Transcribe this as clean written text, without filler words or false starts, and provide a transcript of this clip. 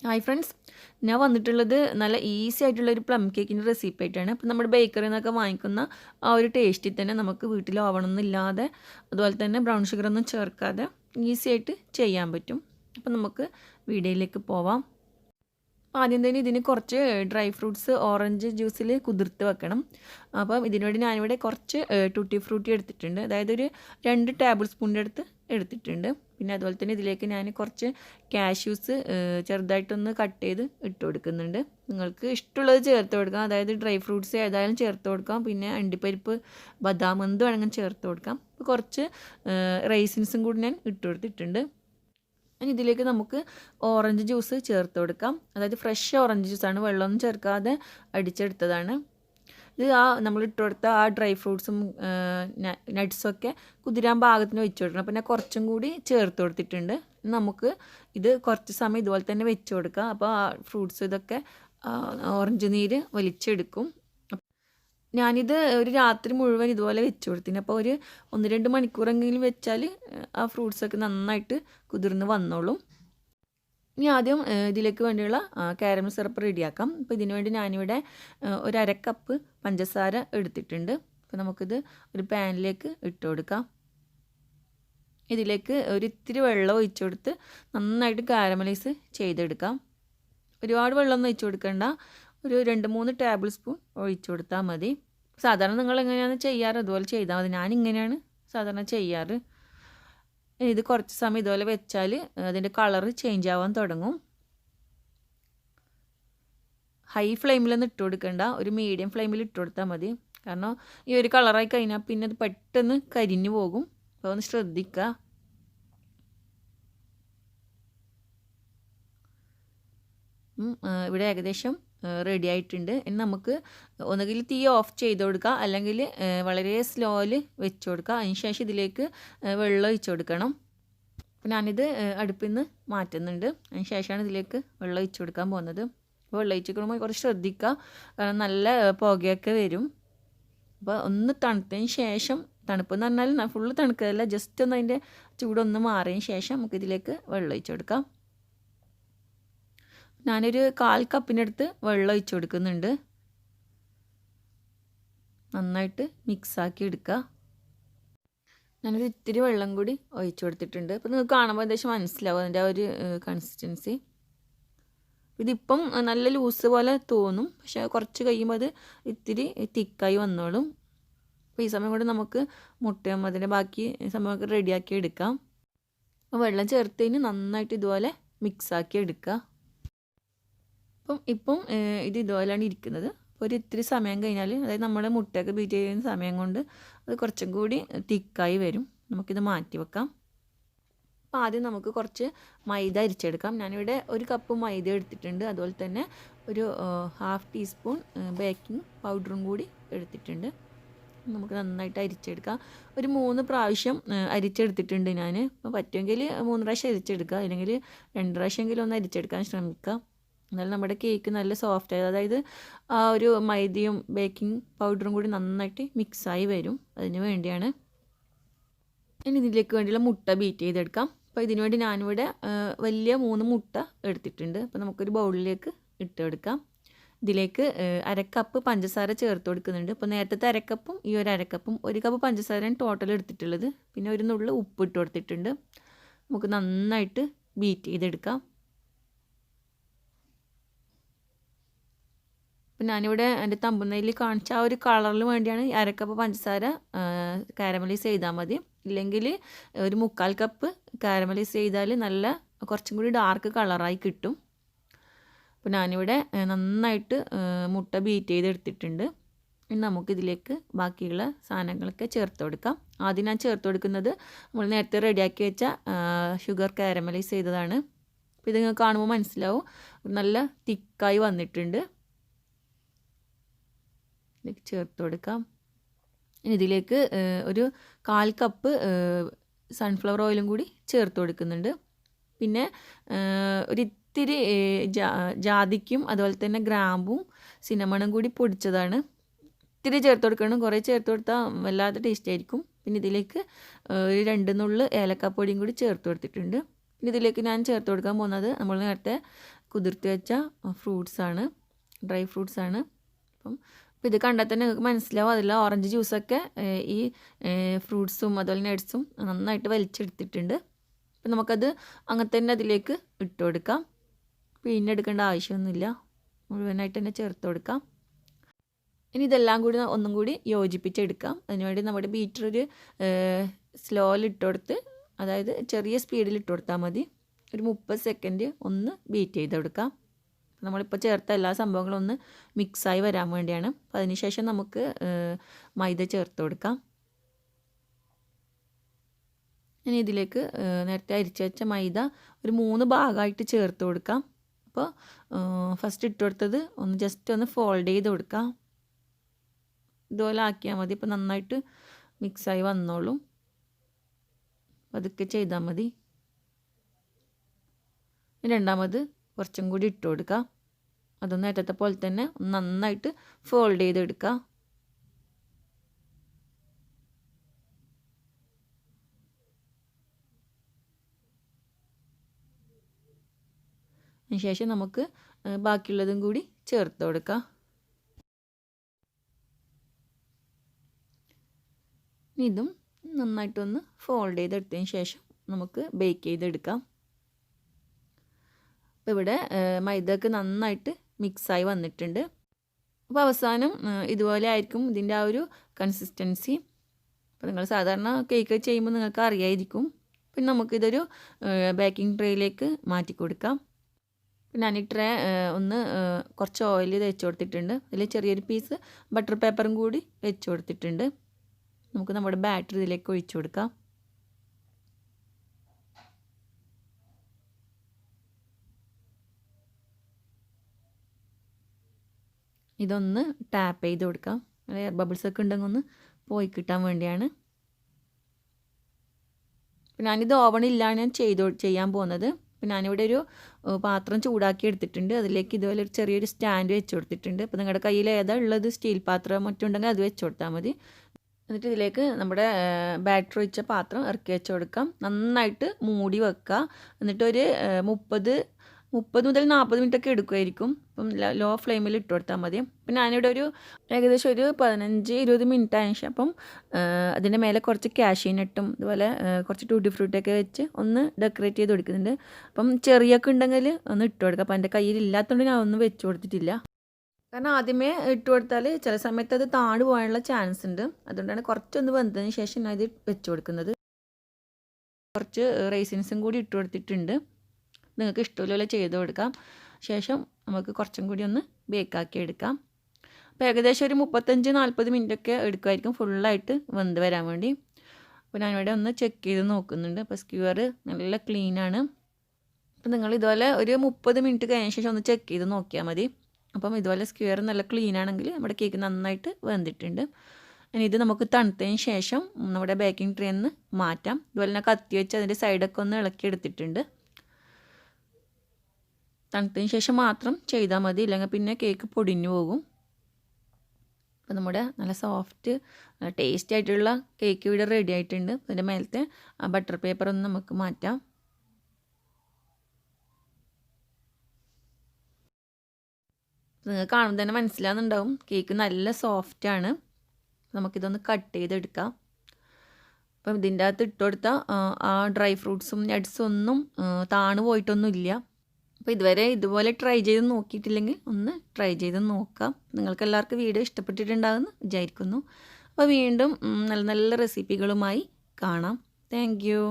Hi friends, ഞാൻ വന്നിട്ടുള്ളത് നല്ല ഈസി ആയിട്ടുള്ളൊരു പ്ലം കേക്കിൻ്റെ റെസിപ്പി ആയിട്ടാണ്. അപ്പോൾ നമ്മുടെ ബേക്കറിയിൽ നിന്നൊക്കെ വാങ്ങിക്കുന്ന ആ ഒരു ടേസ്റ്റിൽ തന്നെ നമുക്ക് വീട്ടിൽ ഓവണൊന്നുമില്ലാതെ അതുപോലെ തന്നെ ബ്രൗൺ ഷുഗറൊന്നും ചേർക്കാതെ ഈസി ആയിട്ട് ചെയ്യാൻ പറ്റും. അപ്പോൾ നമുക്ക് വീഡിയോയിലേക്ക് പോവാം. ആദ്യം തന്നെ ഇതിന് കുറച്ച് ഡ്രൈ ഫ്രൂട്ട്സ് ഓറഞ്ച് ജ്യൂസിൽ കുതിർത്ത് വെക്കണം. അപ്പം ഇതിനുവേണ്ടി ഞാനിവിടെ കുറച്ച് ടൂട്ടി ഫ്രൂട്ടി എടുത്തിട്ടുണ്ട്. അതായത് ഒരു 2 ടേബിൾ സ്പൂണിൻ്റെ അടുത്ത് എടുത്തിട്ടുണ്ട്. പിന്നെ അതുപോലെ തന്നെ ഇതിലേക്ക് ഞാൻ കുറച്ച് കാഷ്യൂസ് ചെറുതായിട്ടൊന്ന് കട്ട് ചെയ്ത് ഇട്ട് കൊടുക്കുന്നുണ്ട്. നിങ്ങൾക്ക് ഇഷ്ടമുള്ളത് ചേർത്ത് കൊടുക്കാം. അതായത് ഡ്രൈ ഫ്രൂട്ട്സ് ഏതായാലും ചേർത്ത് കൊടുക്കാം. പിന്നെ അണ്ടിപ്പരിപ്പ് ബദാം എന്ത് വേണമെങ്കിലും ചേർത്ത് കൊടുക്കാം. കുറച്ച് റൈസിൻസും കൂടി ഞാൻ ഇട്ട് കൊടുത്തിട്ടുണ്ട്. ഇനി ഇതിലേക്ക് നമുക്ക് ഓറഞ്ച് ജ്യൂസ് ചേർത്ത് കൊടുക്കാം. അതായത് ഫ്രഷ് ഓറഞ്ച് ജ്യൂസാണ്, വെള്ളമൊന്നും ചേർക്കാതെ അടിച്ചെടുത്തതാണ്. ഇത് നമ്മൾ ഇട്ട് കൊടുത്ത ആ ഡ്രൈ ഫ്രൂട്ട്സും നട്ട്സൊക്കെ കുതിരാൻ പാകത്തിന് വെച്ച് കൊടുക്കണം. അപ്പോൾ ഞാൻ കുറച്ചും കൂടി ചേർത്ത് കൊടുത്തിട്ടുണ്ട്. നമുക്ക് ഇത് കുറച്ച് സമയം ഇതുപോലെ തന്നെ വെച്ച് കൊടുക്കാം. അപ്പോൾ ആ ഫ്രൂട്ട്സ് ഇതൊക്കെ ഓറഞ്ച് നീര് വലിച്ചെടുക്കും. ഞാനിത് ഒരു രാത്രി മുഴുവൻ ഇതുപോലെ വെച്ച് കൊടുത്തിന്. അപ്പോൾ ഒരു 1-2 മണിക്കൂറെങ്കിലും വെച്ചാൽ ആ ഫ്രൂട്ട്സൊക്കെ നന്നായിട്ട് കുതിർന്ന് വന്നോളും. ഇനി ആദ്യം ഇതിലേക്ക് വേണ്ടിയുള്ള കാരമൽ സിറപ്പ് റെഡിയാക്കാം. അപ്പോൾ ഇതിനു വേണ്ടി ഞാനിവിടെ ഒരു 1/2 കപ്പ് പഞ്ചസാര എടുത്തിട്ടുണ്ട്. അപ്പോൾ നമുക്കിത് ഒരു പാനിലേക്ക് ഇട്ട് കൊടുക്കാം. ഇതിലേക്ക് ഒരിത്തിരി വെള്ളം ഒഴിച്ചു കൊടുത്ത് നന്നായിട്ട് കാരമലൈസ് ചെയ്തെടുക്കാം. ഒരുപാട് വെള്ളമൊന്നും ഒഴിച്ചു കൊടുക്കേണ്ട, ഒരു 2-3 ടേബിൾ സ്പൂൺ ഒഴിച്ചു കൊടുത്താൽ മതി. സാധാരണ നിങ്ങൾ എങ്ങനെയാണ് ചെയ്യാറ് അതുപോലെ ചെയ്താൽ മതി. ഞാനിങ്ങനെയാണ് സാധാരണ ചെയ്യാറ്. ഇത് കുറച്ച് സമയം ഇതുപോലെ വെച്ചാൽ അതിൻ്റെ കളറ് ചേഞ്ച് ആവാൻ തുടങ്ങും. ഹൈ ഫ്ലെയിമിലൊന്നും ഇട്ട് കൊടുക്കേണ്ട, ഒരു മീഡിയം ഫ്ലെയിമിൽ ഇട്ട് കൊടുത്താൽ മതി. കാരണം ഈ ഒരു കളറായി കഴിഞ്ഞാൽ പിന്നെ അത് പെട്ടെന്ന് കരിഞ്ഞു പോകും. അപ്പോൾ ഒന്ന് ശ്രദ്ധിക്കുക. ഇവിടെ ഏകദേശം റെഡി ആയിട്ടുണ്ട്. ഇനി നമുക്ക് ഒന്നുകിൽ തീ ഓഫ് ചെയ്ത് കൊടുക്കുക, അല്ലെങ്കിൽ വളരെ സ്ലോയിൽ വെച്ച് കൊടുക്കുക. അതിന് ശേഷം ഇതിലേക്ക് വെള്ളം ഒഴിച്ച് കൊടുക്കണം. അപ്പോൾ ഞാനിത് അടുപ്പിൽ നിന്ന് മാറ്റുന്നുണ്ട്. അതിന് ശേഷമാണ് ഇതിലേക്ക് വെള്ളം ഒഴിച്ച് കൊടുക്കാൻ പോകുന്നത്. വെള്ളം ഒഴിച്ച് കൊടുക്കുമ്പോൾ കുറച്ച് ശ്രദ്ധിക്കുക, കാരണം നല്ല പുകയൊക്കെ വരും. അപ്പോൾ ഒന്ന് തണുത്തതിന് ശേഷം, തണുപ്പെന്ന് പറഞ്ഞാൽ ഫുള്ള് തണുക്കുകയല്ല, ജസ്റ്റ് ഒന്ന് അതിൻ്റെ ചൂടൊന്ന് മാറിയതിന് ശേഷം നമുക്കിതിലേക്ക് വെള്ളം ഒഴിച്ച് കൊടുക്കാം. ഞാനൊരു 1/4 കപ്പിനടുത്ത് വെള്ളം ഒഴിച്ച് കൊടുക്കുന്നുണ്ട്. നന്നായിട്ട് മിക്സാക്കി എടുക്കുക. ഞാനൊരു ഇത്തിരി വെള്ളം കൂടി ഒഴിച്ച് കൊടുത്തിട്ടുണ്ട്. അപ്പോൾ നിങ്ങൾക്ക് കാണുമ്പോൾ ഏകദേശം മനസ്സിലാവും അതിൻ്റെ ആ ഒരു കൺസിസ്റ്റൻസി. ഇതിപ്പം നല്ല ലൂസ് പോലെ തോന്നും, പക്ഷേ കുറച്ച് കഴിയുമ്പോൾ അത് ഇത്തിരി തിക്കായി വന്നോളും. അപ്പോൾ ഈ സമയം കൊണ്ട് നമുക്ക് മുട്ടയും അതിൻ്റെ ബാക്കി സംഭവമൊക്കെ റെഡിയാക്കി എടുക്കാം. അപ്പോൾ വെള്ളം ചേർത്തതിന് നന്നായിട്ട് ഇതുപോലെ മിക്സാക്കി എടുക്കുക. ഇപ്പം ഇത് ഇതുപോലെയാണ് ഇരിക്കുന്നത്. അപ്പോൾ ഒരു ഇത്തിരി സമയം കഴിഞ്ഞാൽ, അതായത് നമ്മുടെ മുട്ടയൊക്കെ ബീറ്റ് ചെയ്യുന്ന സമയം കൊണ്ട് അത് കുറച്ചും കൂടി തിക്കായി വരും. നമുക്കിത് മാറ്റി വെക്കാം. അപ്പോൾ ആദ്യം നമുക്ക് കുറച്ച് മൈദ അരിച്ചെടുക്കാം. ഞാനിവിടെ 1 കപ്പ് മൈദ എടുത്തിട്ടുണ്ട്. അതുപോലെ തന്നെ ഒരു 1/2 ടീസ്പൂൺ ബേക്കിംഗ് പൗഡറും കൂടി എടുത്തിട്ടുണ്ട്. നമുക്ക് നന്നായിട്ട് അരിച്ചെടുക്കാം. ഒരു 3 പ്രാവശ്യം അരിച്ചെടുത്തിട്ടുണ്ട് ഞാൻ. അപ്പോൾ പറ്റുമെങ്കിൽ 3 പ്രാവശ്യം അരിച്ചെടുക്കുക, അല്ലെങ്കിൽ 2 പ്രാവശ്യമെങ്കിലും ഒന്ന് അരിച്ചെടുക്കാൻ ശ്രമിക്കുക. എന്നാലും നമ്മുടെ കേക്ക് നല്ല സോഫ്റ്റ് ആയത്, അതായത് ആ ഒരു മൈദയും ബേക്കിംഗ് പൗഡറും കൂടി നന്നായിട്ട് മിക്സായി വരും. അതിന് വേണ്ടിയാണ്. ഇനി ഇതിലേക്ക് വേണ്ടിയുള്ള മുട്ട ബീറ്റ് ചെയ്തെടുക്കാം. അപ്പോൾ ഇതിനു വേണ്ടി ഞാനിവിടെ വലിയ 3 മുട്ട എടുത്തിട്ടുണ്ട്. അപ്പോൾ നമുക്കൊരു ബൗളിലേക്ക് ഇട്ടെടുക്കാം. ഇതിലേക്ക് 1/2 കപ്പ് പഞ്ചസാര ചേർത്ത് കൊടുക്കുന്നുണ്ട്. അപ്പോൾ നേരത്തെ 1/2 കപ്പും ഈ ഒരു 1/2 കപ്പും 1 കപ്പ് പഞ്ചസാരയാണ് ടോട്ടൽ എടുത്തിട്ടുള്ളത്. പിന്നെ ഒരു നുള്ളു ഉപ്പ് ഇട്ട് കൊടുത്തിട്ടുണ്ട്. നമുക്ക് നന്നായിട്ട് ബീറ്റ് ചെയ്തെടുക്കാം. അപ്പോൾ ഞാനിവിടെ എൻ്റെ തമ്പുന്നയിൽ കാണിച്ച ആ ഒരു കളറിന് വേണ്ടിയാണ് 1/2 കപ്പ് പഞ്ചസാര കാരമലൈസ് ചെയ്താൽ മതി. ഇല്ലെങ്കിൽ ഒരു 1/4 കപ്പ് കാരമലൈസ് ചെയ്താൽ നല്ല കുറച്ചും കൂടി ഡാർക്ക് കളറായി കിട്ടും. അപ്പോൾ ഞാനിവിടെ നന്നായിട്ട് മുട്ട ബീറ്റ് ചെയ്തെടുത്തിട്ടുണ്ട്. ഇനി നമുക്കിതിലേക്ക് ബാക്കിയുള്ള സാധനങ്ങളൊക്കെ ചേർത്ത് കൊടുക്കാം. ആദ്യം ഞാൻ ചേർത്ത് കൊടുക്കുന്നത് നമ്മൾ നേരത്തെ റെഡിയാക്കി വെച്ച ഷുഗർ കാരമലൈസ് ചെയ്തതാണ്. അപ്പോൾ ഇത് നിങ്ങൾക്ക് കാണുമ്പോൾ മനസ്സിലാവും നല്ല തിക്കായി വന്നിട്ടുണ്ട്. ഇതിലേക്ക് ചേർത്ത് കൊടുക്കാം. ഇനി ഇതിലേക്ക് ഒരു 1/4 കപ്പ് സൺഫ്ലവർ ഓയിലും കൂടി ചേർത്ത് കൊടുക്കുന്നുണ്ട്. പിന്നെ ഒരിത്തിരി ജാതിക്കും അതുപോലെ തന്നെ ഗ്രാമ്പും സിനമണും കൂടി പൊടിച്ചതാണ്. ഇത്തിരി ചേർത്ത് കൊടുക്കണം, കുറേ ചേർത്ത് കൊടുത്താൽ വല്ലാത്ത ടേസ്റ്റ് ആയിരിക്കും. പിന്നെ ഇതിലേക്ക് ഒരു 2 നുള്ള് ഏലക്കാപ്പൊടിയും കൂടി ചേർത്ത് കൊടുത്തിട്ടുണ്ട്. ഇതിലേക്ക് ഞാൻ ചേർത്ത് കൊടുക്കാൻ പോകുന്നത് നമ്മൾ നേരത്തെ കുതിർത്തി വെച്ച ഫ്രൂട്ട്സാണ്, ഡ്രൈ ഫ്രൂട്ട്സാണ്. അപ്പം ഇത് കണ്ടാൽ തന്നെ നിങ്ങൾക്ക് മനസ്സിലാവും അതിൽ ഓറഞ്ച് ജ്യൂസൊക്കെ ഈ ഫ്രൂട്ട്സും അതുപോലെ നട്ട്സും നന്നായിട്ട് വലിച്ചെടുത്തിട്ടുണ്ട്. അപ്പം നമുക്കത് അങ്ങനെ തന്നെ അതിലേക്ക് ഇട്ട് കൊടുക്കാം. പിഴിഞ്ഞെടുക്കേണ്ട ആവശ്യമൊന്നുമില്ല, മുഴുവനായിട്ട് തന്നെ ചേർത്ത് കൊടുക്കാം. ഇനി ഇതെല്ലാം കൂടി ഒന്നും കൂടി യോജിപ്പിച്ചെടുക്കാം. അതിനുവേണ്ടി നമ്മുടെ ബീറ്റർ ഒരു സ്ലോയിൽ ഇട്ട് കൊടുത്ത്, അതായത് ചെറിയ സ്പീഡിൽ ഇട്ട് കൊടുത്താൽ മതി. ഒരു 30 സെക്കൻഡ് ഒന്ന് ബീറ്റ് ചെയ്തെടുക്കാം. നമ്മളിപ്പോൾ ചേർത്ത എല്ലാ സംഭവങ്ങളും ഒന്ന് മിക്സായി വരാൻ വേണ്ടിയാണ്. അപ്പോൾ അതിനുശേഷം നമുക്ക് മൈദ ചേർത്ത് കൊടുക്കാം. ഇനി ഇതിലേക്ക് നേരത്തെ അരിച്ച് വെച്ച മൈദ ഒരു 3 ഭാഗമായിട്ട് ചേർത്ത് കൊടുക്കാം. അപ്പോൾ ഫസ്റ്റ് ഇട്ട് കൊടുത്തത് ഒന്ന് ജസ്റ്റ് ഒന്ന് ഫോൾഡ് ചെയ്ത് കൊടുക്കാം. ഇതുപോലെ ആക്കിയാൽ മതി. ഇപ്പോൾ നന്നായിട്ട് മിക്സായി വന്നോളും. അതൊക്കെ ചെയ്താൽ മതി. രണ്ടാമത് കുറച്ചും കൂടി ഇട്ട് കൊടുക്കാം. അതൊന്ന് നേരത്തെ പോലെ തന്നെ നന്നായിട്ട് ഫോൾഡ് ചെയ്തെടുക്കുക. അതിനുശേഷം നമുക്ക് ബാക്കിയുള്ളതും കൂടി ചേർത്ത് കൊടുക്കാം. ഇതും നന്നായിട്ടൊന്ന് ഫോൾഡ് ചെയ്തെടുത്തതിന് ശേഷം നമുക്ക് ബേക്ക് ചെയ്തെടുക്കാം. അപ്പോൾ ഇവിടെ മൈദക്ക് നന്നായിട്ട് മിക്സായി വന്നിട്ടുണ്ട്. അപ്പോൾ അവസാനം ഇതുപോലെ ആയിരിക്കും ഇതിൻ്റെ ആ ഒരു കൺസിസ്റ്റൻസി. അപ്പോൾ നിങ്ങൾ സാധാരണ കേക്ക് ചെയ്യുമ്പോൾ നിങ്ങൾക്ക് അറിയായിരിക്കും. പിന്നെ നമുക്കിതൊരു ബേക്കിംഗ് ട്രേയിലേക്ക് മാറ്റി കൊടുക്കാം. പിന്നെ ഞാൻ ഈ ട്രേ ഒന്ന് കുറച്ച് ഓയിൽ തേച്ച് കൊടുത്തിട്ടുണ്ട്. അതിൽ ചെറിയൊരു പീസ് ബട്ടർ പേപ്പറും കൂടി വെച്ച് കൊടുത്തിട്ടുണ്ട്. നമുക്ക് നമ്മുടെ ബാറ്റർ ഇതിലേക്ക് ഒഴിച്ചു കൊടുക്കാം. ഇതൊന്ന് ടാപ്പ് ചെയ്ത് കൊടുക്കാം. എയർ ബബിൾസ് ഒക്കെ ഉണ്ടെങ്കിൽ ഒന്ന് പോയി കിട്ടാൻ വേണ്ടിയാണ്. പിന്നെ ഞാനിത് ഓവണില്ലാണ് ഞാൻ ചെയ്യാൻ പോകുന്നത്. അപ്പോൾ ഞാനിവിടെ ഒരു പാത്രം ചൂടാക്കി എടുത്തിട്ടുണ്ട്. അതിലേക്ക് ഇതുപോലെ ഒരു ചെറിയൊരു സ്റ്റാൻഡ് വെച്ച് കൊടുത്തിട്ടുണ്ട്. അപ്പോൾ നിങ്ങളുടെ കയ്യിൽ ഏതാ ഉള്ളത്, സ്റ്റീൽ പാത്രം മറ്റുണ്ടെങ്കിൽ അത് വെച്ച് കൊടുത്താൽ മതി. എന്നിട്ട് ഇതിലേക്ക് നമ്മുടെ ബാറ്റർ ഒഴിച്ച പാത്രം ഇറക്കി വെച്ച് കൊടുക്കാം. നന്നായിട്ട് മൂടി വെക്കുക. എന്നിട്ടൊരു 30 മുതൽ 40 മിനിറ്റൊക്കെ എടുക്കുമായിരിക്കും. അപ്പം ലോ ഫ്ലെയിമിൽ ഇട്ട് കൊടുത്താൽ മതി. അപ്പം ഞാനിവിടെ ഏകദേശം ഒരു 15-20 മിനിറ്റ് ആയ ശേഷം അപ്പം അതിൻ്റെ മേലെ കുറച്ച് കാഷ്യൂനട്ടും അതുപോലെ കുറച്ച് ടൂട്ടി ഫ്രൂട്ടൊക്കെ വെച്ച് ഒന്ന് ഡെക്കറേറ്റ് ചെയ്ത് കൊടുക്കുന്നുണ്ട്. അപ്പം ചെറിയൊക്കെ ഉണ്ടെങ്കിൽ ഒന്ന് ഇട്ട് കൊടുക്കുക. അപ്പം എൻ്റെ കയ്യിൽ ഇല്ലാത്തതുകൊണ്ട് ഞാൻ ഒന്നും വെച്ച് കൊടുത്തിട്ടില്ല. കാരണം ആദ്യമേ ഇട്ട് കൊടുത്താൽ ചില സമയത്ത് അത് താണു പോകാനുള്ള ചാൻസ് ഉണ്ട്. അതുകൊണ്ടാണ് കുറച്ചൊന്ന് വെന്തതിന് ശേഷം ഞാൻ ഇത് വെച്ച് കൊടുക്കുന്നത്. കുറച്ച് റൈസിൻസും കൂടി ഇട്ട് കൊടുത്തിട്ടുണ്ട്. നിങ്ങൾക്ക് ഇഷ്ടമുള്ള ചെയ്ത് കൊടുക്കാം. ശേഷം നമുക്ക് കുറച്ചും കൂടി ഒന്ന് ബേക്കാക്കി എടുക്കാം. അപ്പോൾ ഏകദേശം ഒരു 35-40 മിനിറ്റൊക്കെ എടുക്കുമായിരിക്കും ഫുള്ളായിട്ട് വെന്ത് വരാൻ വേണ്ടി. അപ്പോൾ ഞാനിവിടെ ഒന്ന് ചെക്ക് ചെയ്ത് നോക്കുന്നുണ്ട്. അപ്പോൾ സ്ക്യൂർ നല്ല ക്ലീനാണ്. അപ്പോൾ നിങ്ങൾ ഇതുപോലെ ഒരു 30 മിനിറ്റ് കഴിഞ്ഞ ശേഷം ഒന്ന് ചെക്ക് ചെയ്ത് നോക്കിയാൽ മതി. അപ്പം ഇതുപോലെ സ്ക്വയർ നല്ല ക്ലീൻ ആണെങ്കിൽ നമ്മുടെ കേക്ക് നന്നായിട്ട് വെന്തിട്ടുണ്ട്. ഇനി ഇത് നമുക്ക് തണുത്തതിന് ശേഷം നമ്മുടെ ബേക്കിംഗ് ട്രേയിൽ നിന്ന് മാറ്റാം. ഇതുപോലെ തന്നെ കത്തി വെച്ച് അതിൻ്റെ സൈഡൊക്കെ ഒന്ന് ഇളക്കി എടുത്തിട്ടുണ്ട്. തണുത്തതിന് ശേഷം മാത്രം ചെയ്താൽ മതി, ഇല്ലെങ്കിൽ പിന്നെ കേക്ക് പൊടിഞ്ഞു പോകും. അപ്പോൾ നമ്മുടെ നല്ല സോഫ്റ്റ് ടേസ്റ്റി ആയിട്ടുള്ള കേക്ക് ഇവിടെ റെഡി ആയിട്ടുണ്ട്. അതിൻ്റെ മേലത്തെ ബട്ടർ പേപ്പർ ഒന്ന് നമുക്ക് മാറ്റാം. നിങ്ങൾക്ക് കാണുമ്പോൾ തന്നെ മനസ്സിലാകുന്നുണ്ടാവും കേക്ക് നല്ല സോഫ്റ്റാണ്. നമുക്കിതൊന്ന് കട്ട് ചെയ്തെടുക്കാം. അപ്പം ഇതിൻ്റെ അകത്ത് ഇട്ട് കൊടുത്ത ആ ഡ്രൈ ഫ്രൂട്ട്സും നട്ട്സും ഒന്നും താണു പോയിട്ടൊന്നുമില്ല. അപ്പോൾ ഇതുവരെ ഇതുപോലെ ട്രൈ ചെയ്ത് നോക്കിയിട്ടില്ലെങ്കിൽ ഒന്ന് ട്രൈ ചെയ്ത് നോക്കാം. നിങ്ങൾക്ക് എല്ലാവർക്കും വീഡിയോ ഇഷ്ടപ്പെട്ടിട്ടുണ്ടാകുമെന്ന് വിചാരിക്കുന്നു. അപ്പോൾ വീണ്ടും നല്ല നല്ല റെസിപ്പികളുമായി കാണാം. Thank you.